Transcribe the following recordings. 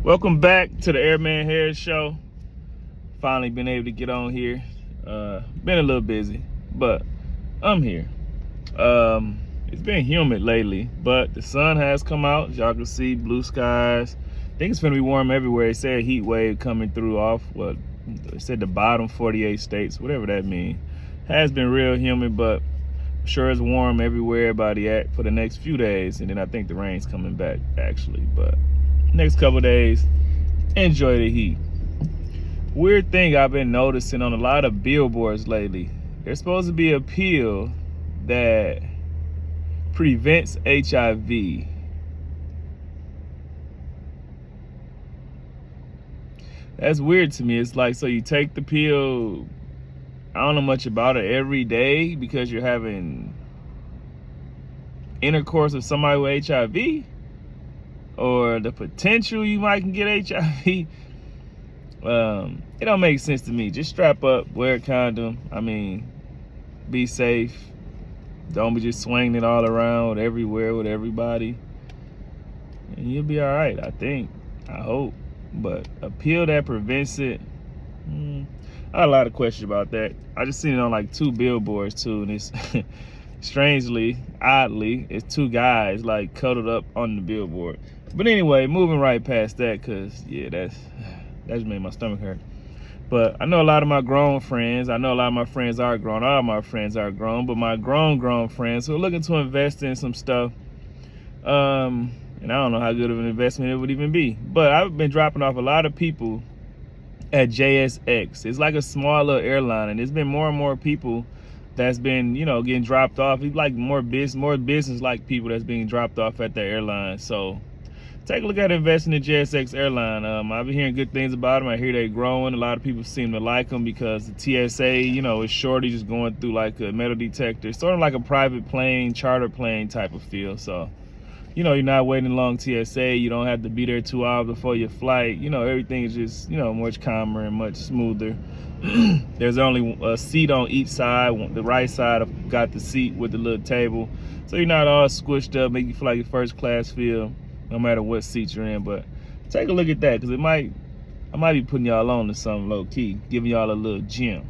Welcome back to the Airman Harris Show. Finally been able to get on here. Been a little busy, but I'm here. It's been humid lately, but the sun has come out. As y'all can see, blue skies. I think it's gonna be warm everywhere. They said a heat wave coming through off what they said the bottom 48 states, whatever that means. Has been real humid, but I'm sure it's warm everywhere everybody at for the next few days, and then I think the rain's coming back actually, but next couple days, enjoy the heat. Weird thing I've been noticing on a lot of billboards lately, there's supposed to be a pill that prevents HIV. That's weird to me. It's like, so you take the pill, I don't know much about it, every day because you're having intercourse with somebody with HIV? Or the potential you might can get HIV. It don't make sense to me. Just strap up, wear a condom. I mean, be safe. Don't be just swinging it all around everywhere with everybody. And you'll be all right, I think. I hope. But a pill that prevents it, I got a lot of questions about that. I just seen it on like 2 billboards too, and it's strangely, oddly, it's 2 guys like cuddled up on the billboard. But anyway, moving right past that, cause yeah, that just made my stomach hurt. But I know a lot of my grown friends. I know a lot of my friends are grown. All of my friends are grown, but my grown friends who are looking to invest in some stuff. And I don't know how good of an investment it would even be. But I've been dropping off a lot of people at JSX. It's like a small little airline, and there's been more and more people that's been, getting dropped off. It's like more business like people that's being dropped off at the airline. So take a look at investing in JSX airline. I've been hearing good things about them. I hear they're growing. A lot of people seem to like them because the TSA, is shorty just going through like a metal detector, sort of like a private plane, charter plane type of feel. So, you're not waiting long TSA. You don't have to be there 2 hours before your flight. Everything is just, much calmer and much smoother. There's only a seat on each side. The right side got the seat with the little table. So you're not all squished up, make you feel like your first class feel, no matter what seat you're in. But take a look at that, because I might be putting y'all on to something low key, giving y'all a little gem.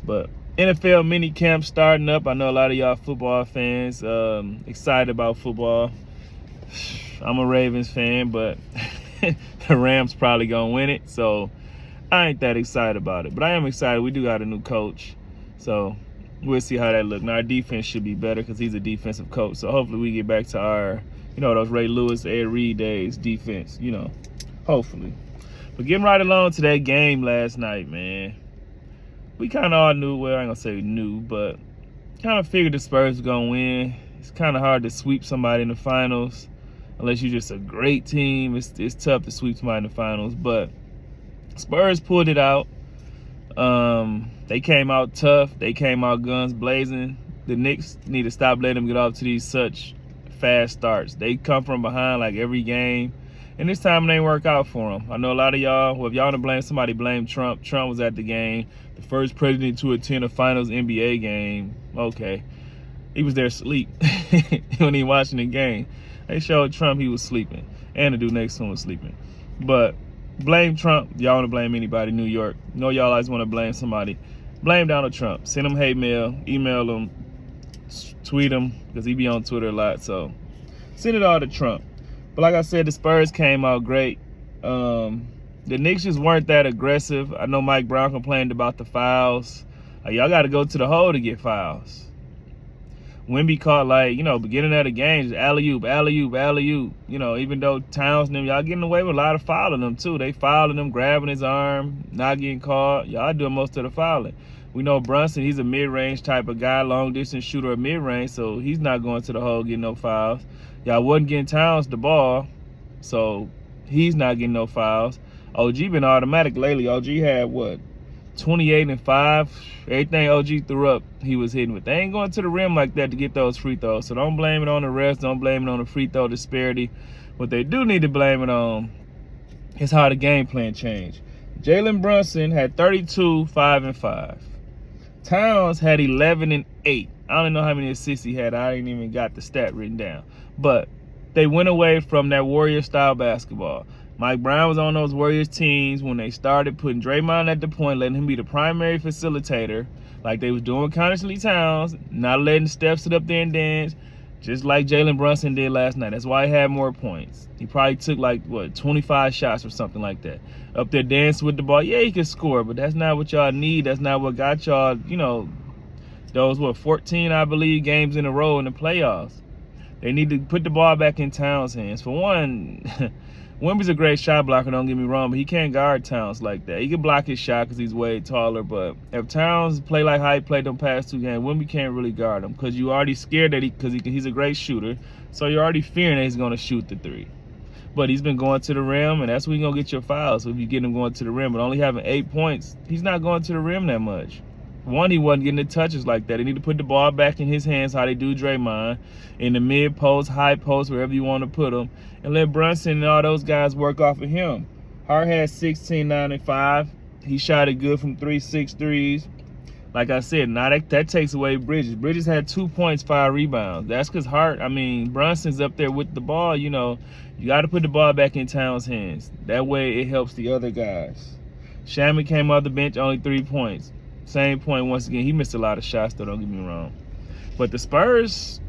But NFL mini camp starting up. I know a lot of y'all football fans excited about football. I'm a Ravens fan, but the Rams probably gonna win it, so I ain't that excited about it. But I am excited. We do got a new coach, so we'll see how that looks. Now our defense should be better because he's a defensive coach, so hopefully we get back to our those Ray Lewis, Ed Reed days defense, hopefully. But getting right along to that game last night, man. We kind of all knew, well, I ain't gonna say knew, but kind of figured the Spurs were gonna win. It's kind of hard to sweep somebody in the finals unless you're just a great team. It's tough to sweep somebody in the finals, but Spurs pulled it out. They came out tough. They came out guns blazing. The Knicks need to stop letting them get off to these such fast starts. They come from behind like every game, and this time it ain't work out for them. I know a lot of y'all, well, if y'all want to blame somebody, blame Trump. Trump was at the game, the first president to attend a finals NBA game. Okay, he was there asleep. He wasn't even watching the game. They showed Trump he was sleeping, and the dude next to him was sleeping. But blame Trump. Y'all want to blame anybody, New York. Know y'all always want to blame somebody. Blame Donald Trump. Send him hate mail, email him, tweet him, because he be on Twitter a lot, so send it all to Trump. But like I said, the Spurs came out great. The Knicks just weren't that aggressive. I know Mike Brown complained about the fouls. Y'all got to go to the hole to get fouls. Wemby caught, beginning of the game, just alley-oop. Even though Towns and them, y'all getting away with a lot of fouling them, too. They fouling him, grabbing his arm, not getting caught. Y'all doing most of the fouling. We know Brunson, he's a mid-range type of guy, long-distance shooter at mid-range, so he's not going to the hole getting no fouls. Y'all wasn't getting Towns the ball, so he's not getting no fouls. OG been automatic lately. OG had, 28 and 5. Everything OG threw up, he was hitting with. They ain't going to the rim like that to get those free throws, so don't blame it on the refs. Don't blame it on the free throw disparity. What they do need to blame it on is how the game plan changed. Jalen Brunson had 32, 5 and 5. Towns had 11 and 8. I don't know how many assists he had. I ain't even got the stat written down. But they went away from that Warrior-style basketball. Mike Brown was on those Warriors teams when they started putting Draymond at the point, letting him be the primary facilitator, like they was doing with Karl-Anthony Towns, not letting Steph sit up there and dance, just like Jalen Brunson did last night. That's why he had more points. He probably took 25 shots or something like that. Up there dancing with the ball. Yeah, he could score, but that's not what y'all need. That's not what got y'all, those 14, I believe, games in a row in the playoffs. They need to put the ball back in Towns' hands. For one, Wemby's a great shot blocker, don't get me wrong, but he can't guard Towns like that. He can block his shot because he's way taller, but if Towns play like how he played them past 2 games, Wemby can't really guard him because you already scared that he's a great shooter, so you're already fearing that he's going to shoot the 3. But he's been going to the rim, and that's when you're going to get your fouls. So if you get him going to the rim, but only having 8 points, he's not going to the rim that much. One, he wasn't getting the touches like that. They need to put the ball back in his hands how they do Draymond, in the mid-post, high post, wherever you want to put him, and let Brunson and all those guys work off of him. Hart had 16, 9, and 5. He shot it good from 3, 6 threes. Like I said, now that takes away Bridges. Bridges had 2 points, 5 rebounds. That's because Brunson's up there with the ball. You got to put the ball back in Towns' hands. That way it helps the other guys. Shaman came off the bench, only 3 points. Same point once again. He missed a lot of shots, though, don't get me wrong. But the Spurs,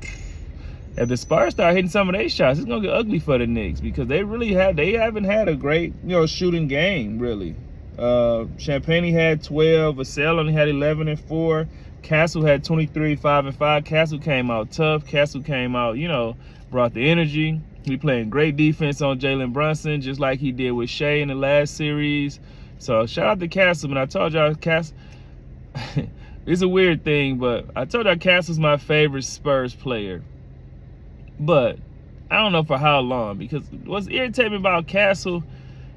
if the Spurs start hitting some of their shots, it's going to get ugly for the Knicks because they haven't had a great, shooting game, really. Champagnie had 12. Vassell only had 11 and 4. Castle had 23, 5 and 5. Castle came out tough. Castle came out, brought the energy. He playing great defense on Jalen Brunson, just like he did with Shea in the last series. So shout out to Castle. And I told y'all, it's a weird thing, but I told y'all Castle's my favorite Spurs player. But I don't know for how long, because what's irritating about Castle,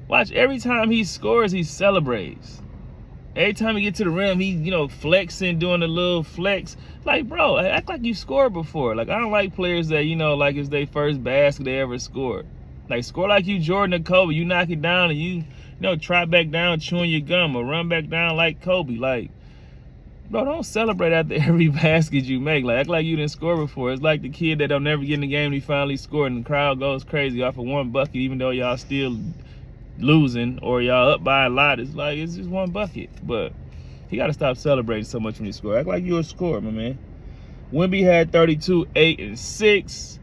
watch, every time he scores, he celebrates. Every time he gets to the rim, he, flexing, doing a little flex. Like, bro, act like you scored before. Like, I don't like players that, like it's their first basket they ever scored. Like, score like you Jordan or Kobe. You knock it down and you trot back down chewing your gum or run back down like Kobe. Like, bro, don't celebrate after every basket you make. Like, act like you didn't score before. It's like the kid that don't never get in the game and he finally scored and the crowd goes crazy off of 1 bucket even though y'all still losing or y'all up by a lot. It's like, it's just 1 bucket. But he got to stop celebrating so much when he score. Act like you're a scorer, my man. Wemby had 32, 8, and 6.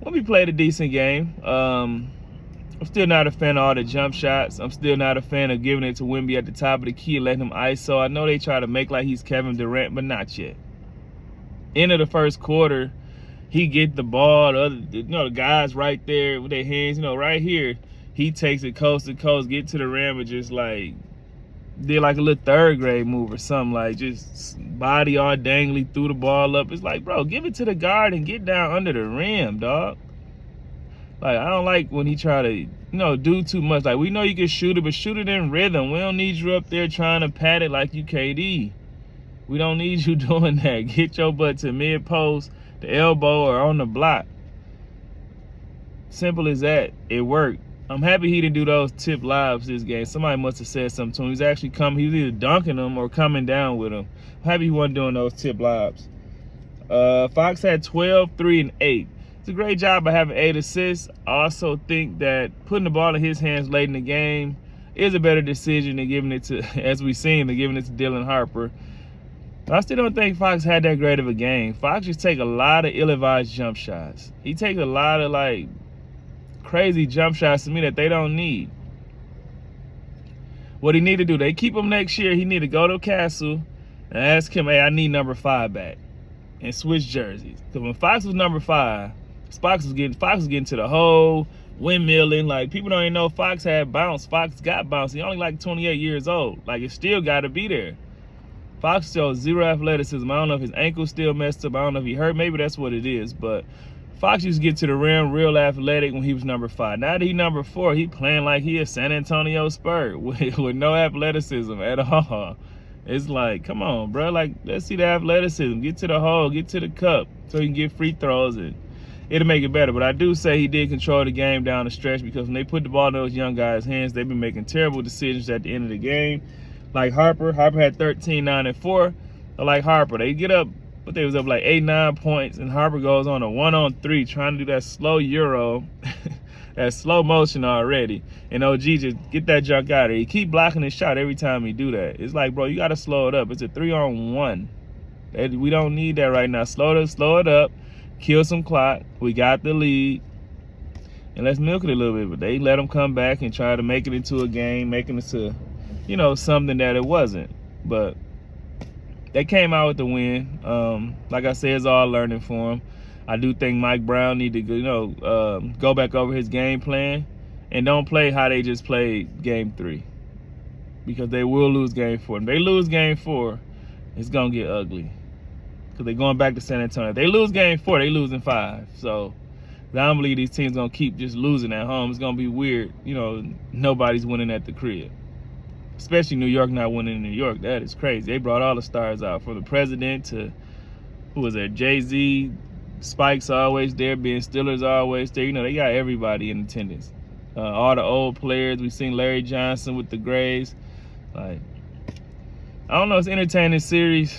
Wemby played a decent game. I'm still not a fan of all the jump shots. I'm still not a fan of giving it to Wemby at the top of the key and letting him ISO. I know they try to make like he's Kevin Durant, but not yet. End of the first quarter, he get the ball. The guys right there with their hands, right here. He takes it coast to coast, get to the rim, and just did like a little 3rd grade move or something, like just body all dangly, threw the ball up. It's like, bro, give it to the guard and get down under the rim, dog. Like, I don't like when he try to, do too much. Like, we know you can shoot it, but shoot it in rhythm. We don't need you up there trying to pat it like you KD. We don't need you doing that. Get your butt to mid-post, the elbow, or on the block. Simple as that. It worked. I'm happy he didn't do those tip lobs this game. Somebody must have said something to him. He was actually he was either dunking them or coming down with them. I'm happy he wasn't doing those tip lobs. Fox had 12, 3, and 8. It's a great job by having 8 assists. I also think that putting the ball in his hands late in the game is a better decision than giving it to, as we've seen, than giving it to Dylan Harper. I still don't think Fox had that great of a game. Fox just take a lot of ill-advised jump shots. He takes a lot of, crazy jump shots to me that they don't need. What he need to do, they keep him next year, he need to go to Castle and ask him, hey, I need number 5 back. And switch jerseys. Because when Fox was number 5, Fox was getting to the hole, windmilling. Like, people don't even know Fox had bounce. Fox got bounce. He only 28 years old. Like, it still got to be there. Fox shows 0 athleticism. I don't know if his ankle's still messed up. I don't know if he hurt. Maybe that's what it is. But Fox used to get to the rim real athletic when he was number 5. Now that he's number 4, he playing like he a San Antonio Spurs with no athleticism at all. It's like, come on, bro. Like, let's see the athleticism. Get to the hole. Get to the cup so he can get free throws, and it'll make it better. But I do say he did control the game down the stretch, because when they put the ball in those young guys' hands, they've been making terrible decisions at the end of the game. Like Harper had 13, 9, and 4. I like Harper. They get up, but they was up 8, 9 points, and Harper goes on a 1-on-3 trying to do that slow Euro. That's slow motion already. And OG just get that junk out of there. He keep blocking his shot every time he do that. It's like, bro, you got to slow it up. It's a 3-on-1. We don't need that right now. Slow it up. Kill some clock. We got the lead. And let's milk it a little bit. But they let them come back and try to make it into a game, making it to, you know, something that it wasn't. But they came out with the win. Like I said, it's all learning for them. I do think Mike Brown need to, you know, go back over his game plan and don't play how they just played game 3, because they will lose game 4. If they lose game 4, it's gonna get ugly, because they're going back to San Antonio. If they lose game 4, they losing 5. So I don't believe these teams gonna keep just losing at home. It's gonna be weird. You know, nobody's winning at the crib. Especially New York not winning in New York. That is crazy. They brought all the stars out, from the president to, who was there, Jay-Z, Spike's always there, Ben Stiller's always there. You know, they got everybody in attendance. All the old players. We've seen Larry Johnson with the Grays. Like, I don't know, it's an entertaining series.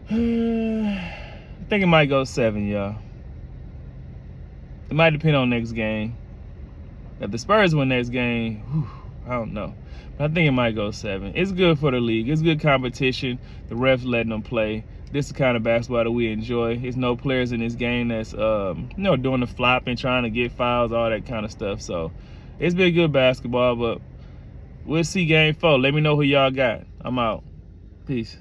I think it might go 7, y'all. It might depend on next game. If the Spurs win next game, I don't know. But I think it might go 7. It's good for the league. It's good competition. The refs letting them play. This is the kind of basketball that we enjoy. There's no players in this game that's, you know, doing the flopping, trying to get fouls, all that kind of stuff. So it's been good basketball, but we'll see game 4. Let me know who y'all got. I'm out. Peace.